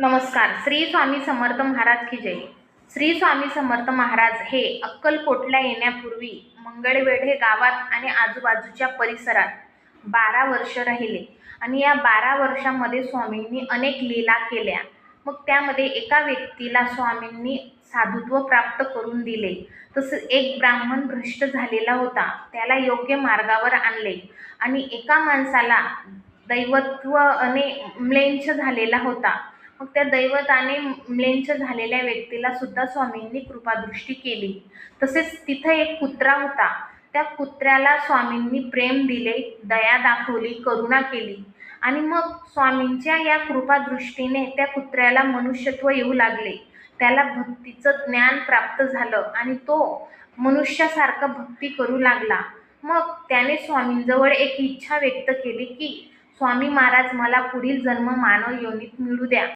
नमस्कार. श्री स्वामी समर्थ महाराज की जय. श्री स्वामी समर्थ महाराज हे अक्कलकोटला येण्यापूर्वी मंगळवेढे गावात आणि आजूबाजूच्या परिसरात 12 वर्ष राहिले आणि या 12 वर्षामध्ये स्वामींनी अनेक लीला केल्या. मग त्यामध्ये एका व्यक्तीला स्वामींनी साधुत्व प्राप्त करून दिले. तसं एक ब्राह्मण भ्रष्ट झालेला होता, त्याला योग्य मार्गावर आणले आणि एका माणसाला दैवत्वाने म्लेच्छ झालेला होता. मग त्या दैवताने म्लेच्छ झालेल्या व्यक्तीला सुद्धा स्वामींनी कृपादृष्टी केली. तसेच तिथं एक कुत्रा होता, त्या कुत्र्याला स्वामींनी प्रेम दिले, दया दाखवली, करुणा केली आणि मग स्वामींच्या या कृपादृष्टीने त्या कुत्र्याला मनुष्यत्व येऊ लागले. त्याला भक्तीचं ज्ञान प्राप्त झालं आणि तो मनुष्यासारखं भक्ती करू लागला. मग त्याने स्वामींजवळ एक इच्छा व्यक्त केली की स्वामी महाराज, मला पुढील जन्म मानव योनीत मिळू द्या.